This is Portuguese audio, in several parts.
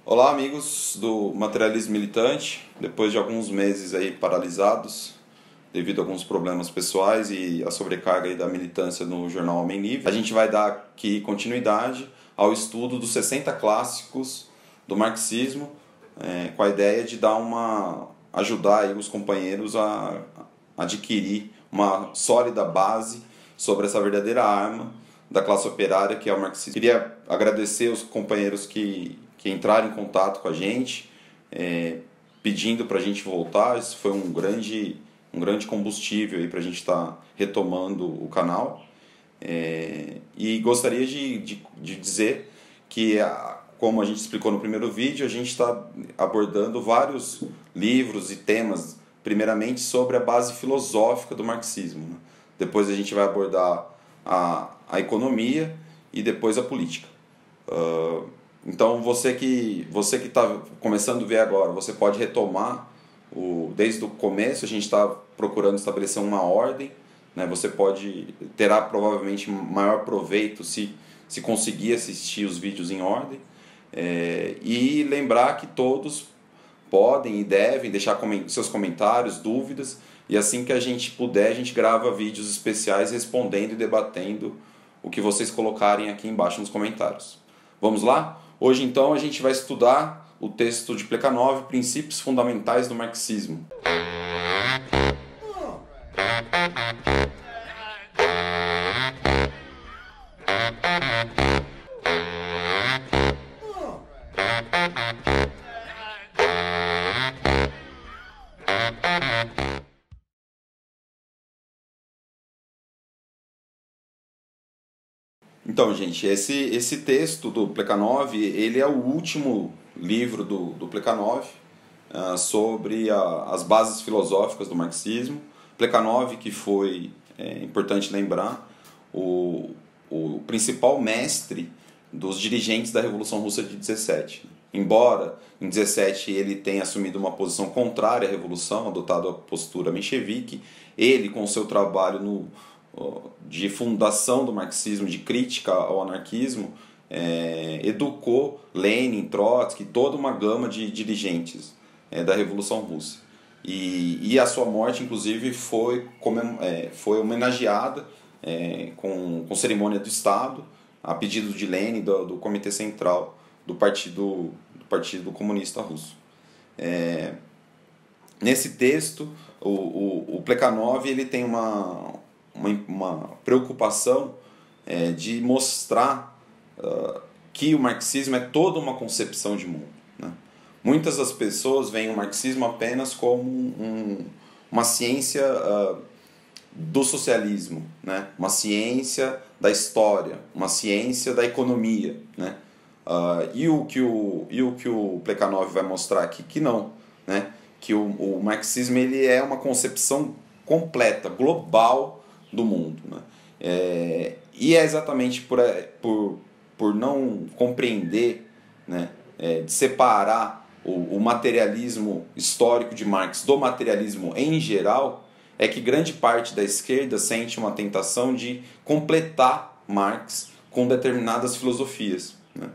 Olá, amigos do Materialismo Militante. Depois de alguns meses aí paralisados devido a alguns problemas pessoais e a sobrecarga aí da militância no jornal Homem Livre, a gente vai dar aqui continuidade ao estudo dos 60 clássicos do marxismo, com a ideia de ajudar aí os companheiros a adquirir uma sólida base sobre essa verdadeira arma da classe operária, que é o marxismo. Queria agradecer os companheiros que entraram em contato com a gente, pedindo para a gente voltar. Isso foi um grande combustível para a gente estar retomando o canal. E gostaria de dizer que, como a gente explicou no primeiro vídeo, a gente está abordando vários livros e temas, primeiramente sobre a base filosófica do marxismo, né? Depois a gente vai abordar a economia e depois a política. Então você que está começando a ver agora, você pode retomar desde o começo. A gente está procurando estabelecer uma ordem, né? Você terá provavelmente maior proveito se conseguir assistir os vídeos em ordem, e lembrar que todos podem e devem deixar seus comentários, dúvidas, e assim que a gente puder, a gente grava vídeos especiais respondendo e debatendo o que vocês colocarem aqui embaixo nos comentários. Vamos lá? Hoje, então, a gente vai estudar o texto de Plekhanov, Princípios Fundamentais do Marxismo. Então, gente, esse texto do Plekhanov, ele é o último livro do Plekhanov sobre as bases filosóficas do marxismo. Plekhanov, que foi, importante lembrar, o principal mestre dos dirigentes da Revolução Russa de 17. Embora em 17 ele tenha assumido uma posição contrária à Revolução, adotado a postura menchevique, ele, com o seu trabalho de fundação do marxismo, de crítica ao anarquismo, educou Lenin, Trotsky, toda uma gama de dirigentes da Revolução Russa. E a sua morte, inclusive, foi homenageada com cerimônia do Estado, a pedido de Lenin, do Comitê Central do Partido Comunista Russo. Nesse texto, o Plekhanov ele tem uma preocupação de mostrar que o marxismo é toda uma concepção de mundo, né? Muitas das pessoas veem o marxismo apenas como uma ciência do socialismo, né? Uma ciência da história, uma ciência da economia, né? E o que o Plekhanov vai mostrar aqui que não, né? Que o marxismo ele é uma concepção completa, global do mundo, né? E é exatamente por não compreender, né, de separar o materialismo histórico de Marx do materialismo em geral, é que grande parte da esquerda sente uma tentação de completar Marx com determinadas filosofias, né?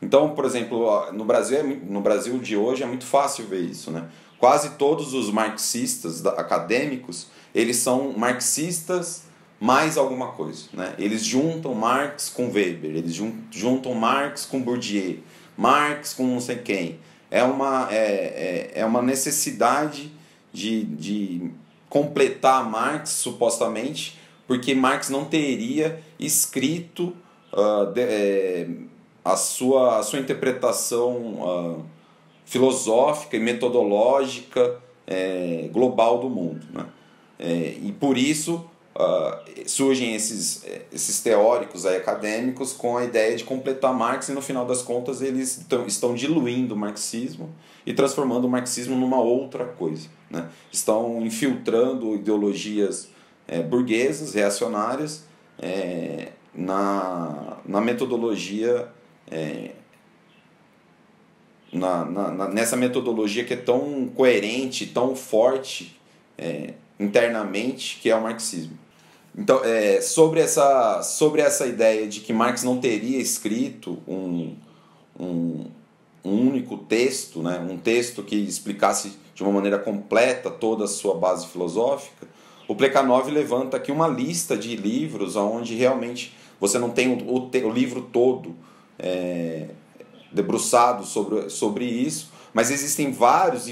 Então, por exemplo, no Brasil de hoje é muito fácil ver isso, né? Quase todos os marxistas acadêmicos, eles são marxistas mais alguma coisa, né? Eles juntam Marx com Weber, eles juntam Marx com Bourdieu, Marx com não sei quem. É uma necessidade de completar Marx, supostamente, porque Marx não teria escrito a sua interpretação filosófica e metodológica global do mundo, né? E por isso surgem esses teóricos acadêmicos com a ideia de completar Marx, e no final das contas eles estão diluindo o marxismo e transformando o marxismo numa outra coisa, né? Estão infiltrando ideologias burguesas, reacionárias, na metodologia, nessa metodologia que é tão coerente, tão forte internamente, que é o marxismo. Então, sobre essa ideia de que Marx não teria escrito um único texto, né, um texto que explicasse de uma maneira completa toda a sua base filosófica, o Plekhanov levanta aqui uma lista de livros onde realmente você não tem o livro todo debruçado sobre isso, mas existem vários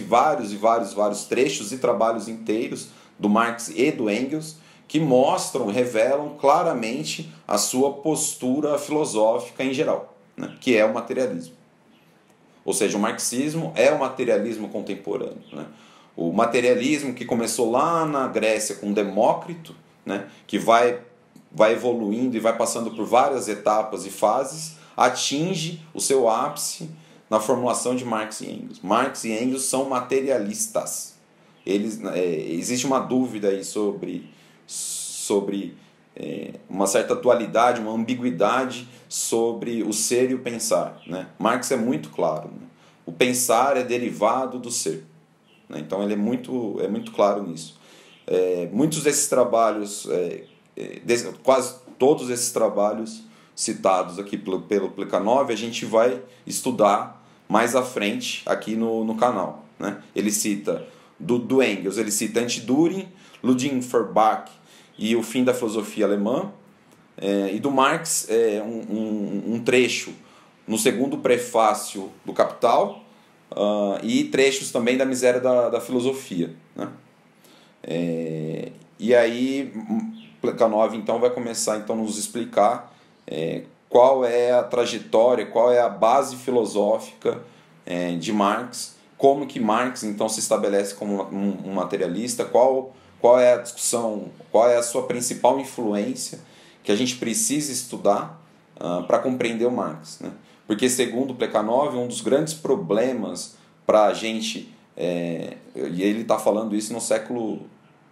trechos e trabalhos inteiros do Marx e do Engels que mostram, revelam claramente a sua postura filosófica em geral, né, que é o materialismo. Ou seja, o marxismo é o materialismo contemporâneo, né? O materialismo que começou lá na Grécia com Demócrito, né, que vai evoluindo e vai passando por várias etapas e fases, atinge o seu ápice na formulação de Marx e Engels. Marx e Engels são materialistas. Existe uma dúvida aí sobre uma certa dualidade, uma ambiguidade sobre o ser e o pensar, né? Marx é muito claro, né? O pensar é derivado do ser, né? Então ele é muito claro nisso. Muitos desses trabalhos, quase todos esses trabalhos citados aqui pelo Plekhanov, a gente vai estudar mais à frente aqui no canal, né? Ele cita do Engels, ele cita Anti-Düring, Ludwig Feuerbach e o fim da filosofia alemã, e do Marx um trecho no segundo prefácio do Capital, e trechos também da Miséria da Filosofia, né? E aí Plekhanov então vai começar então, a nos explicar qual é a trajetória, qual é a base filosófica de Marx, como que Marx então se estabelece como um materialista, qual é a discussão, qual é a sua principal influência que a gente precisa estudar para compreender o Marx, né? Porque, segundo Plekhanov, um dos grandes problemas para a gente, e ele está falando isso no século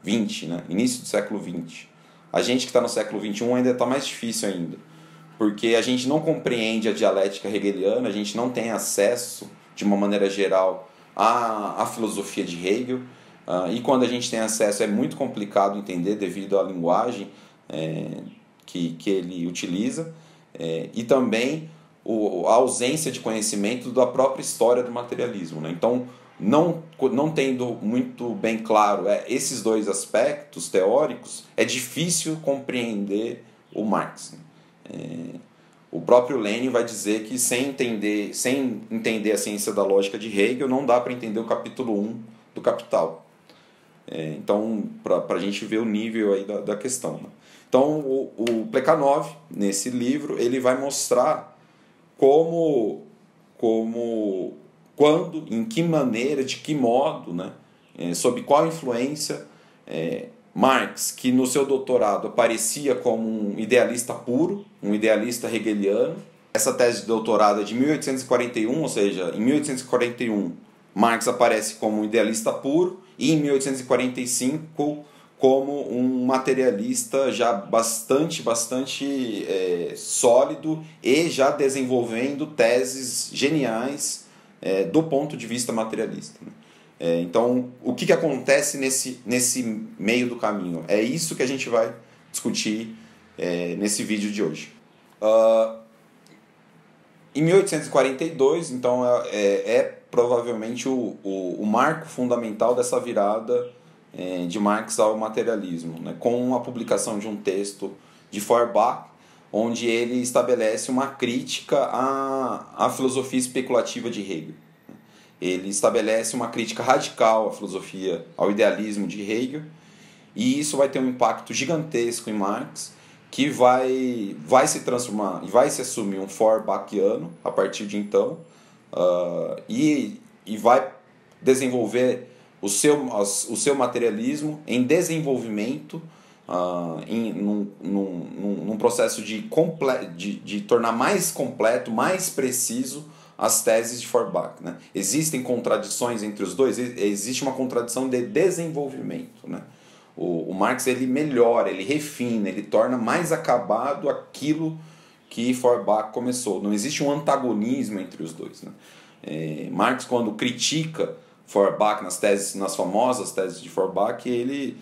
XX, né? Início do século XX. A gente que está no século XXI ainda está mais difícil ainda, porque a gente não compreende a dialética hegeliana, a gente não tem acesso, de uma maneira geral, à filosofia de Hegel, e quando a gente tem acesso é muito complicado entender devido à linguagem que ele utiliza, e também a ausência de conhecimento da própria história do materialismo, né? Então, não tendo muito bem claro esses dois aspectos teóricos, é difícil compreender o Marx, né? O próprio Lenin vai dizer que sem entender a ciência da lógica de Hegel, não dá para entender o capítulo 1 do Capital. Então, para a gente ver o nível aí da questão, né? Então, o Plekhanov, nesse livro, ele vai mostrar quando, em que maneira, de que modo, né, sob qual influência Marx, que no seu doutorado aparecia como um idealista puro, um idealista hegeliano. Essa tese de doutorado é de 1841, ou seja, em 1841 Marx aparece como um idealista puro e em 1845 como um materialista já bastante sólido e já desenvolvendo teses geniais do ponto de vista materialista, né? Então, o que acontece nesse meio do caminho? É isso que a gente vai discutir nesse vídeo de hoje. Em 1842, então, provavelmente o marco fundamental dessa virada de Marx ao materialismo, né, com a publicação de um texto de Feuerbach, onde ele estabelece uma crítica à filosofia especulativa de Hegel. Ele estabelece uma crítica radical à filosofia, ao idealismo de Hegel, e isso vai ter um impacto gigantesco em Marx, que vai se transformar e vai se assumir um Feuerbachiano a partir de então, e vai desenvolver o seu materialismo em desenvolvimento, num processo de tornar mais completo, mais preciso as teses de Feuerbach, né? Existem contradições entre os dois, existe uma contradição de desenvolvimento, né? O Marx ele melhora, ele refina, ele torna mais acabado aquilo que Feuerbach começou. Não existe um antagonismo entre os dois, né? Marx, quando critica Feuerbach nas famosas teses de Feuerbach, ele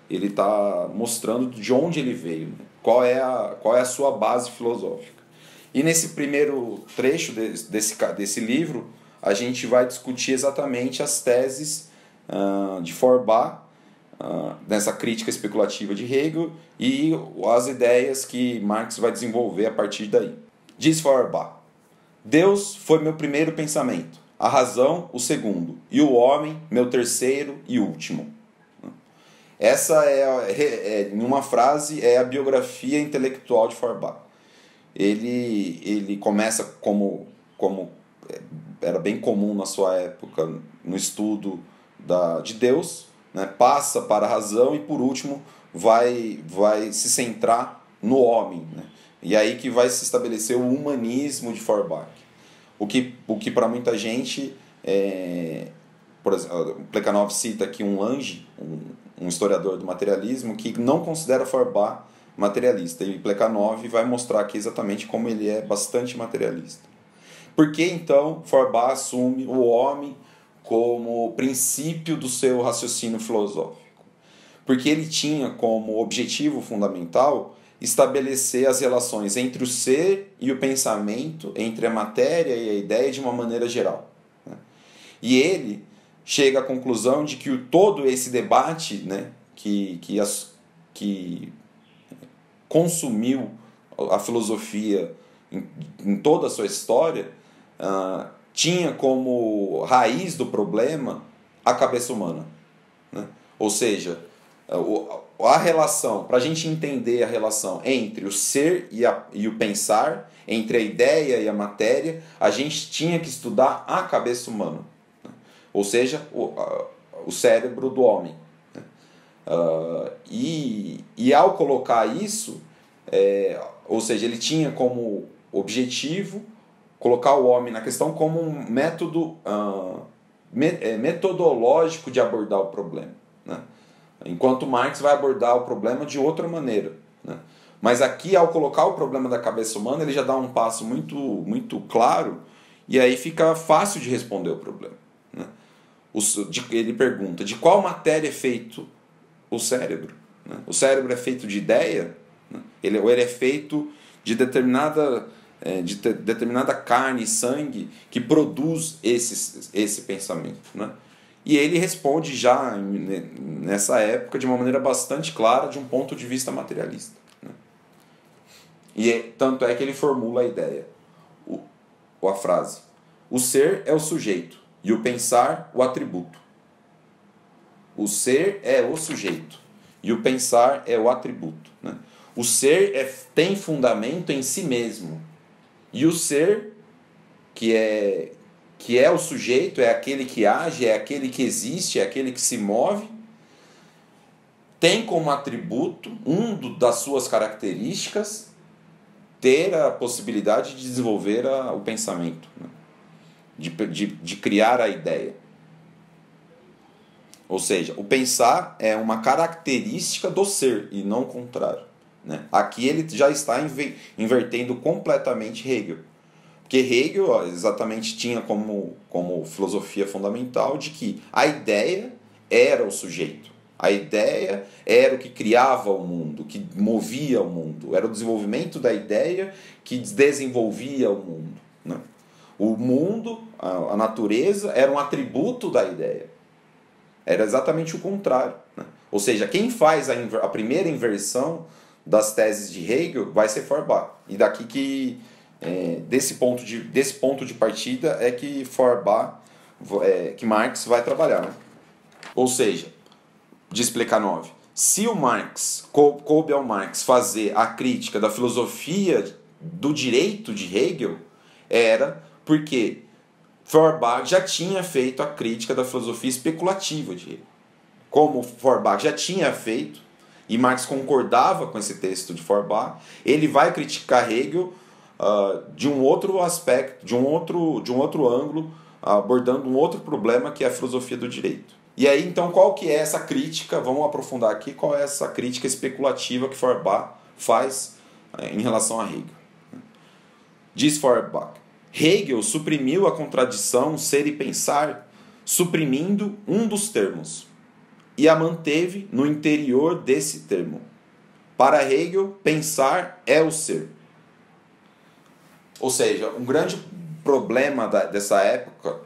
está mostrando de onde ele veio, né? Qual é a sua base filosófica. E nesse primeiro trecho desse livro, a gente vai discutir exatamente as teses de Feuerbach, nessa crítica especulativa de Hegel, e as ideias que Marx vai desenvolver a partir daí. Diz Feuerbach: Deus foi meu primeiro pensamento, a razão o segundo, e o homem meu terceiro e último. Essa em uma frase, é a biografia intelectual de Feuerbach. Ele começa como era bem comum na sua época, no estudo de Deus, né? Passa para a razão e, por último, vai se centrar no homem, né? E aí que vai se estabelecer o humanismo de Feuerbach. O que para muita gente, por exemplo, Plekhanov cita aqui um Lange, um historiador do materialismo, que não considera Feuerbach materialista. E Plekhanov vai mostrar aqui exatamente como ele é bastante materialista. Por que então Feuerbach assume o homem como princípio do seu raciocínio filosófico? Porque ele tinha como objetivo fundamental estabelecer as relações entre o ser e o pensamento, entre a matéria e a ideia, de uma maneira geral. E ele chega à conclusão de que todo esse debate, né, que consumiu a filosofia em toda a sua história, tinha como raiz do problema a cabeça humana, né? Ou seja, a relação, para a gente entender a relação entre o ser e o pensar, entre a ideia e a matéria, a gente tinha que estudar a cabeça humana, né? Ou seja, o cérebro do homem, né? E ao colocar isso, ou seja, ele tinha como objetivo colocar o homem na questão como um método metodológico de abordar o problema, né? Enquanto Marx vai abordar o problema de outra maneira, né? Mas aqui, ao colocar o problema da cabeça humana, ele já dá um passo muito, muito claro, e aí fica fácil de responder o problema, né? Ele pergunta: de qual matéria é feito o cérebro, né? O cérebro é feito de ideia, né? Ou ele é feito de determinada carne e sangue que produz esse pensamento, né? E ele responde já nessa época de uma maneira bastante clara, de um ponto de vista materialista, né? E tanto é que ele formula a ideia, a frase: o ser é o sujeito e o pensar o atributo. O ser é o sujeito e o pensar é o atributo, né? O ser tem fundamento em si mesmo. E o ser, que é o sujeito, é aquele que age, é aquele que existe, é aquele que se move, tem como atributo, das suas características, ter a possibilidade de desenvolver o pensamento, né? de criar a ideia. Ou seja, o pensar é uma característica do ser e não o contrário, né? Aqui ele já está invertendo completamente Hegel. Porque Hegel exatamente tinha como filosofia fundamental de que a ideia era o sujeito. A ideia era o que criava o mundo, que movia o mundo. Era o desenvolvimento da ideia que desenvolvia o mundo, né? O mundo, a natureza, era um atributo da ideia. Era exatamente o contrário, né? Ou seja, quem faz a primeira inversão das teses de Hegel vai ser Feuerbach. E daqui que, desse ponto de partida, é que Feuerbach, que Marx vai trabalhar, né? Ou seja, diz Plekhanov, se o Marx, coube ao Marx fazer a crítica da filosofia do direito de Hegel, era porque Feuerbach já tinha feito a crítica da filosofia especulativa de Hegel. Como Feuerbach já tinha feito, e Marx concordava com esse texto de Feuerbach, ele vai criticar Hegel de um outro aspecto, de um outro ângulo, abordando um outro problema, que é a filosofia do direito. E aí, então, qual que é essa crítica? Vamos aprofundar aqui qual é essa crítica especulativa que Feuerbach faz em relação a Hegel. Diz Feuerbach: Hegel suprimiu a contradição ser e pensar, suprimindo um dos termos, e a manteve no interior desse termo. Para Hegel, pensar é o ser. Ou seja, um grande problema dessa época,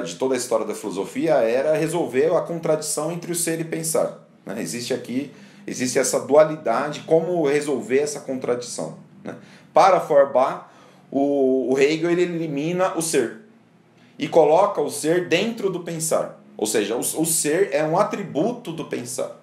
de toda a história da filosofia, era resolver a contradição entre o ser e pensar. Né? Existe essa dualidade, como resolver essa contradição. Né? Para Feuerbach, o Hegel ele elimina o ser e coloca o ser dentro do pensar. Ou seja, o ser é um atributo do pensar.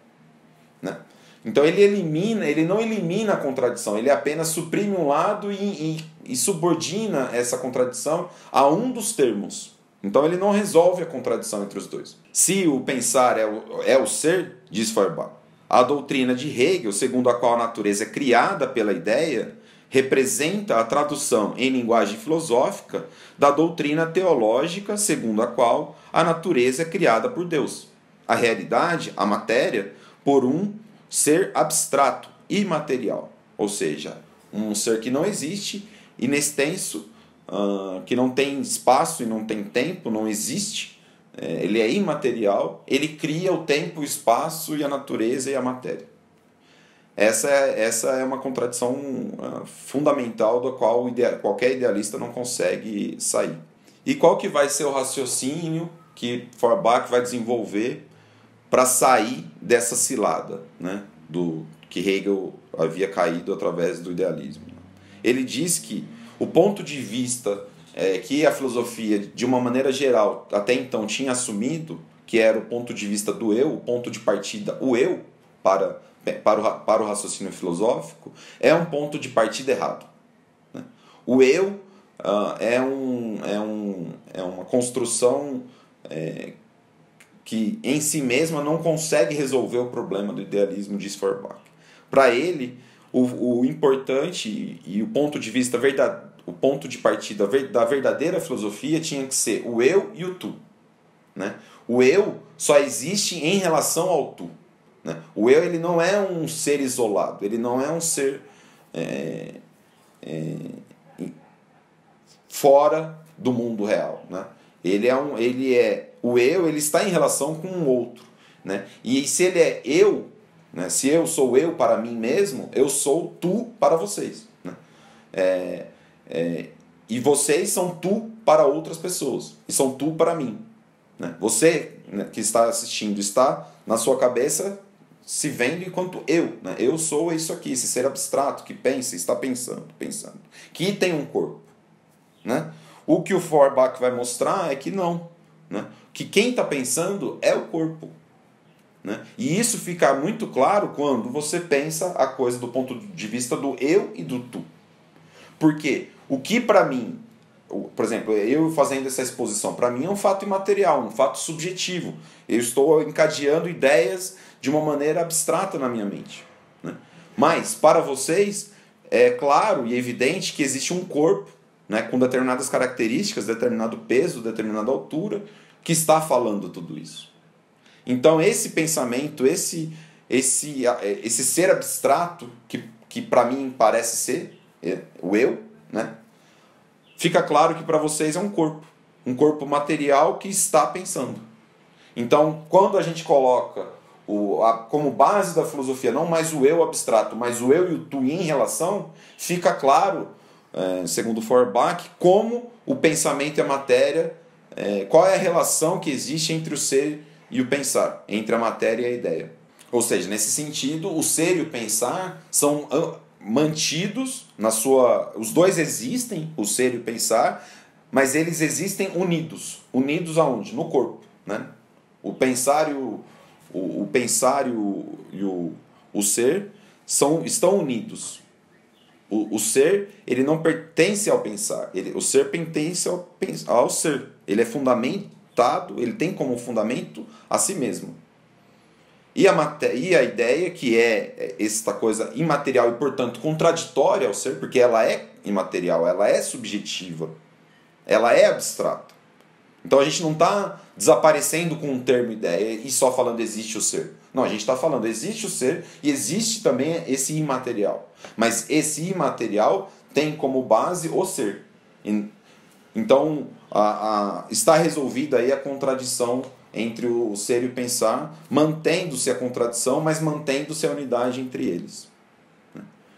Né? Então ele não elimina a contradição, ele apenas suprime um lado e subordina essa contradição a um dos termos. Então ele não resolve a contradição entre os dois. Se o pensar é o ser, diz Feuerbach, a doutrina de Hegel, segundo a qual a natureza é criada pela ideia, representa a tradução em linguagem filosófica da doutrina teológica, segundo a qual a natureza é criada por Deus. A realidade, a matéria, por um ser abstrato, imaterial, ou seja, um ser que não existe, inextenso, que não tem espaço e não tem tempo, não existe, ele é imaterial, ele cria o tempo, o espaço e a natureza e a matéria. Essa é uma contradição fundamental da qual qualquer idealista não consegue sair. E qual que vai ser o raciocínio que Feuerbach vai desenvolver para sair dessa cilada, né, que Hegel havia caído através do idealismo? Ele diz que o ponto de vista que a filosofia, de uma maneira geral, até então tinha assumido, que era o ponto de vista do eu, o ponto de partida, o eu, para o raciocínio filosófico, é um ponto de partida errado. Né? O eu é uma construção que em si mesma não consegue resolver o problema do idealismo, diz Feuerbach. Para ele, o importante e o ponto de vista o ponto de partida da verdadeira filosofia tinha que ser o eu e o tu. Né? O eu só existe em relação ao tu. Né? O eu ele não é um ser isolado, ele não é um ser fora do mundo real. Né? O eu ele está em relação com o outro. Né? E se ele é eu, né? Se eu sou eu para mim mesmo, eu sou tu para vocês. Né? E vocês são tu para outras pessoas, e são tu para mim. Né? Você, né, que está assistindo, está na sua cabeça se vendo enquanto eu. Né? Eu sou isso aqui, esse ser abstrato que pensa, está pensando, que tem um corpo. Né? O que o Feuerbach vai mostrar é que não. Né? Que quem está pensando é o corpo. Né? E isso fica muito claro quando você pensa a coisa do ponto de vista do eu e do tu. Porque o que para mim, por exemplo, eu fazendo essa exposição, para mim é um fato imaterial, um fato subjetivo. Eu estou encadeando ideias de uma maneira abstrata na minha mente. Né? Mas, para vocês, é claro e evidente que existe um corpo, né, com determinadas características, determinado peso, determinada altura, que está falando tudo isso. Então, esse pensamento, esse ser abstrato, que para mim parece ser o eu, né, fica claro que para vocês é um corpo material que está pensando. Então, quando a gente coloca como base da filosofia não mais o eu abstrato, mas o eu e o tu em relação, fica claro, segundo Feuerbach, como o pensamento e a matéria, qual é a relação que existe entre o ser e o pensar, entre a matéria e a ideia. Ou seja, nesse sentido, o ser e o pensar são mantidos os dois existem, o ser e o pensar, mas eles existem unidos. Unidos aonde? No corpo. Né? O pensar e o ser estão unidos. O ser ele não pertence ao pensar. O ser pertence ao ser. Ele é fundamentado, ele tem como fundamento a si mesmo. E a ideia, que é esta coisa imaterial e, portanto, contraditória ao ser, porque ela é imaterial, ela é subjetiva, ela é abstrata. Então a gente não está desaparecendo com um termo ideia e só falando existe o ser. Não, a gente está falando existe o ser e existe também esse imaterial. Mas esse imaterial tem como base o ser. Então está resolvida aí a contradição entre o ser e o pensar, mantendo-se a contradição, mas mantendo-se a unidade entre eles.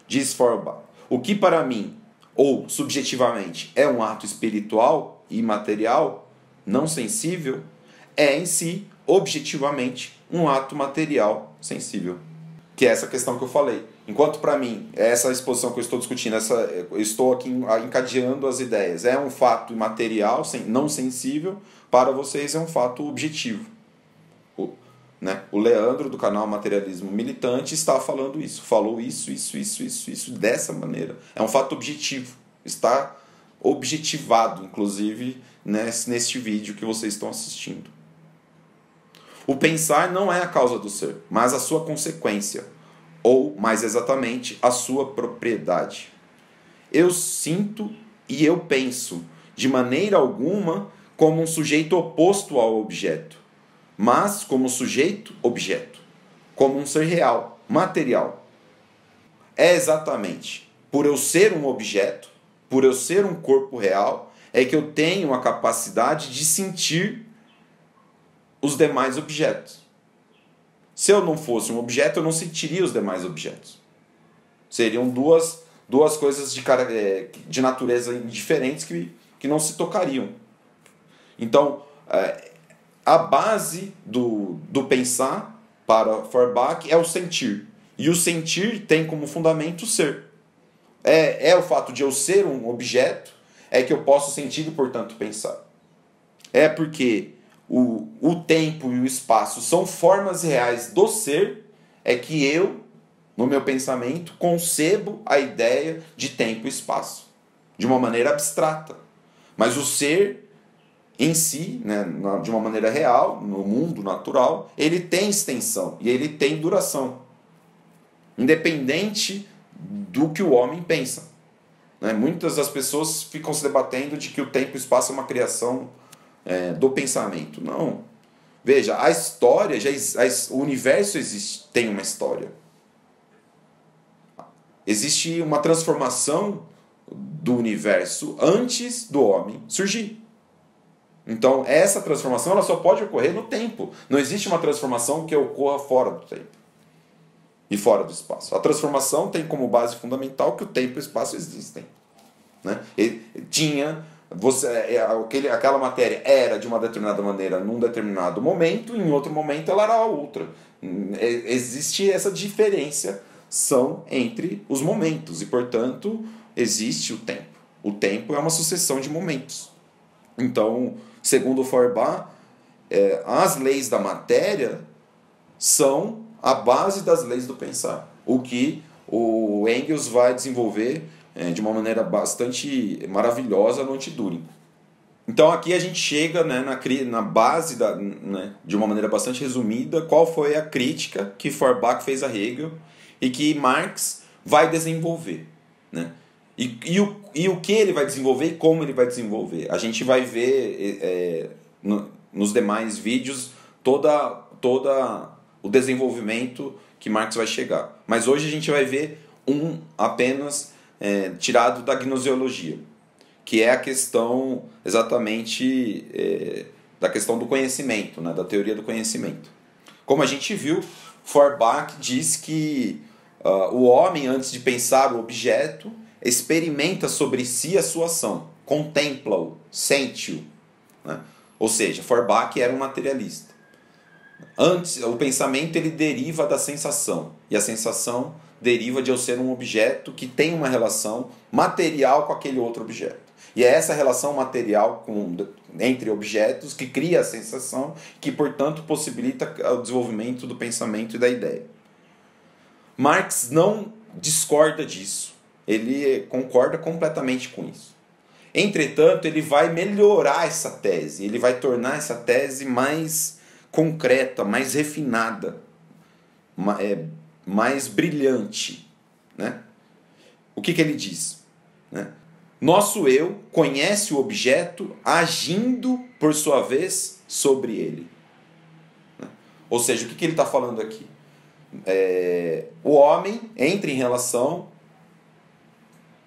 Diz Feuerbach: o que para mim ou subjetivamente é um ato espiritual, imaterial, não sensível, é em si, objetivamente, um ato material sensível. Que é essa questão que eu falei. Enquanto para mim, essa exposição que eu estou discutindo, eu estou aqui encadeando as ideias, é um fato imaterial, não sensível, para vocês é um fato objetivo. O Leandro, do canal Materialismo Militante, está falando isso. Falou isso, dessa maneira. É um fato objetivo. Está objetivado, inclusive, neste vídeo que vocês estão assistindo. O pensar não é a causa do ser, mas a sua consequência. Ou, mais exatamente, a sua propriedade. Eu sinto e eu penso, de maneira alguma, como um sujeito oposto ao objeto, mas como sujeito-objeto, como um ser real, material. É exatamente por eu ser um objeto, por eu ser um corpo real, é que eu tenho a capacidade de sentir os demais objetos. Se eu não fosse um objeto, eu não sentiria os demais objetos. Seriam duas coisas de natureza diferentes que não se tocariam. Então, a base do pensar para Feuerbach é o sentir. E o sentir tem como fundamento o ser. É o fato de eu ser um objeto é que eu posso sentir e, portanto, pensar. É porque o tempo e o espaço são formas reais do ser, é que eu, no meu pensamento, concebo a ideia de tempo e espaço, de uma maneira abstrata. Mas o ser em si, de uma maneira real, no mundo natural, ele tem extensão e ele tem duração, independente do que o homem pensa. Muitas das pessoas ficam se debatendo de que o tempo e o espaço é uma criação do pensamento. Não. Veja, a história, o universo tem uma história. Existe uma transformação do universo antes do homem surgir. Então, essa transformação ela só pode ocorrer no tempo. Não existe uma transformação que ocorra fora do tempo e fora do espaço. A transformação tem como base fundamental que o tempo e o espaço existem. Aquela matéria era de uma determinada maneira num determinado momento, em outro momento ela era outra. Existe essa diferenciação entre os momentos e, portanto, existe o tempo. O tempo é uma sucessão de momentos. Então, segundo Feuerbach, as leis da matéria são a base das leis do pensar. O que o Engels vai desenvolver de uma maneira bastante maravilhosa no Anti-Düring. Então aqui a gente chega na base, de uma maneira bastante resumida, qual foi a crítica que Feuerbach fez a Hegel e que Marx vai desenvolver. E o que ele vai desenvolver e como ele vai desenvolver. A gente vai ver nos demais vídeos toda o desenvolvimento que Marx vai chegar. Mas hoje a gente vai ver apenas tirado da gnoseologia, que é a questão exatamente da questão do conhecimento, da teoria do conhecimento. Como a gente viu, Feuerbach diz que o homem, antes de pensar o objeto, experimenta sobre si a sua ação, contempla-o, sente-o. Ou seja, Feuerbach era um materialista. Antes, o pensamento ele deriva da sensação, e a sensação deriva de eu ser um objeto que tem uma relação material com aquele outro objeto. E é essa relação material entre objetos que cria a sensação, que, portanto, possibilita o desenvolvimento do pensamento e da ideia. Marx não discorda disso. Ele concorda completamente com isso. Entretanto, ele vai melhorar essa tese, ele vai tornar essa tese mais concreta, mais refinada, mais brilhante. O que ele diz? Nosso eu conhece o objeto agindo, por sua vez, sobre ele. Ou seja, o que ele está falando aqui? O homem entra em relação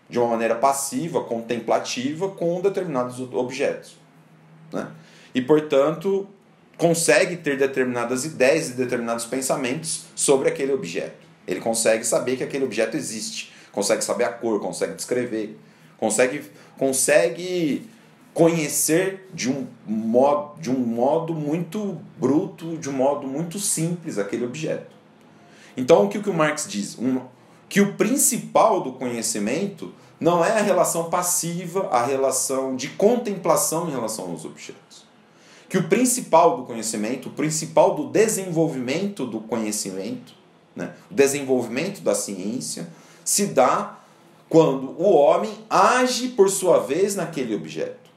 de uma maneira passiva, contemplativa, com determinados objetos. E, portanto, consegue ter determinadas ideias e determinados pensamentos sobre aquele objeto. Ele consegue saber que aquele objeto existe, consegue saber a cor, consegue descrever, consegue conhecer de um modo muito bruto, de um modo muito simples aquele objeto. Então, o que o Marx diz? Que o principal do conhecimento não é a relação passiva, a relação de contemplação em relação aos objetos. Que o principal do conhecimento, o principal do desenvolvimento do conhecimento, né, o desenvolvimento da ciência, se dá quando o homem age por sua vez naquele objeto.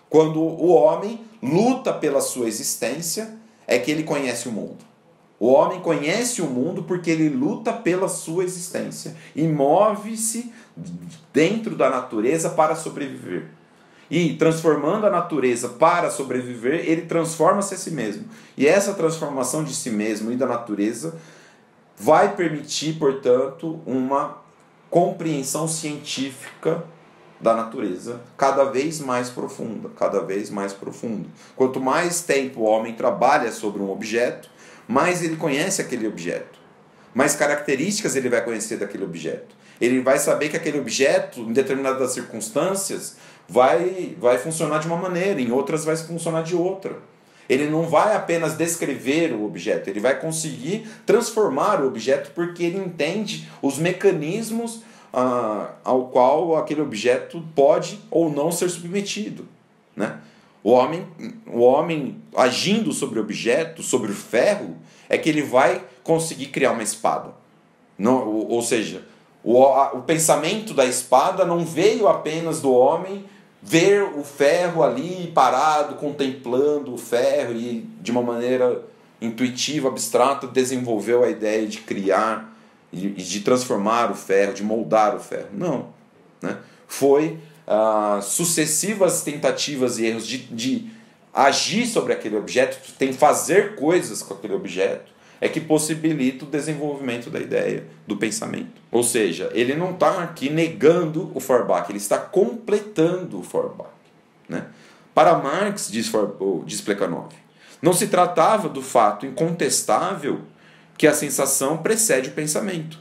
Quando o homem luta pela sua existência, é que ele conhece o mundo. O homem conhece o mundo porque ele luta pela sua existência e move-se dentro da natureza para sobreviver. E transformando a natureza para sobreviver, ele transforma-se a si mesmo. E essa transformação de si mesmo e da natureza vai permitir, portanto, uma compreensão científica da natureza cada vez mais profunda, cada vez mais profunda. Quanto mais tempo o homem trabalha sobre um objeto, mais ele conhece aquele objeto, mais características ele vai conhecer daquele objeto. Ele vai saber que aquele objeto, em determinadas circunstâncias, vai funcionar de uma maneira, em outras vai funcionar de outra. Ele não vai apenas descrever o objeto, ele vai conseguir transformar o objeto porque ele entende os mecanismos ao qual aquele objeto pode ou não ser submetido, né? O homem agindo sobre o objeto, sobre o ferro, é que ele vai conseguir criar uma espada. Não, ou seja, o pensamento da espada não veio apenas do homem ver o ferro ali parado, contemplando o ferro e de uma maneira intuitiva, abstrata, desenvolveu a ideia de criar e de transformar o ferro, de moldar o ferro. Não, né? Foi sucessivas tentativas e erros de agir sobre aquele objeto, fazer coisas com aquele objeto, é que possibilita o desenvolvimento da ideia, do pensamento. Ou seja, ele não está aqui negando o Feuerbach, ele está completando o Feuerbach, né? Para Marx, diz Plekhanov, não se tratava do fato incontestável que a sensação precede o pensamento,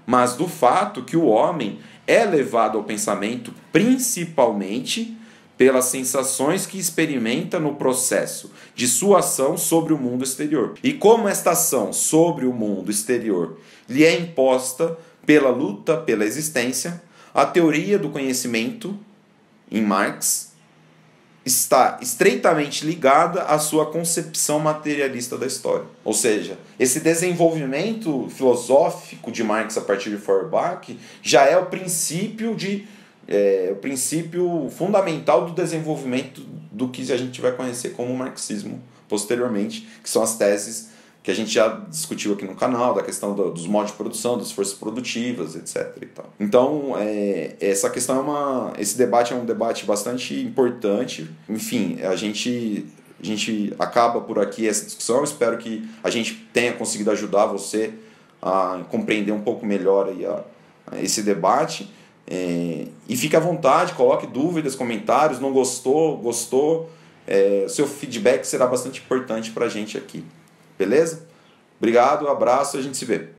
mas do fato que o homem é levado ao pensamento principalmente pelas sensações que experimenta no processo de sua ação sobre o mundo exterior. E como esta ação sobre o mundo exterior lhe é imposta pela luta pela existência, a teoria do conhecimento, em Marx, está estreitamente ligada à sua concepção materialista da história. Ou seja, esse desenvolvimento filosófico de Marx a partir de Feuerbach já é o princípio fundamental do desenvolvimento do que a gente vai conhecer como marxismo posteriormente, que são as teses que a gente já discutiu aqui no canal, da questão dos modos de produção, das forças produtivas, etc. e tal. Então, essa questão esse debate é um debate bastante importante. Enfim, a gente acaba por aqui essa discussão. Espero que a gente tenha conseguido ajudar você a compreender um pouco melhor aí esse debate. E fique à vontade, coloque dúvidas, comentários. Não gostou? Seu feedback será bastante importante para a gente aqui. Beleza? Obrigado, abraço, a gente se vê.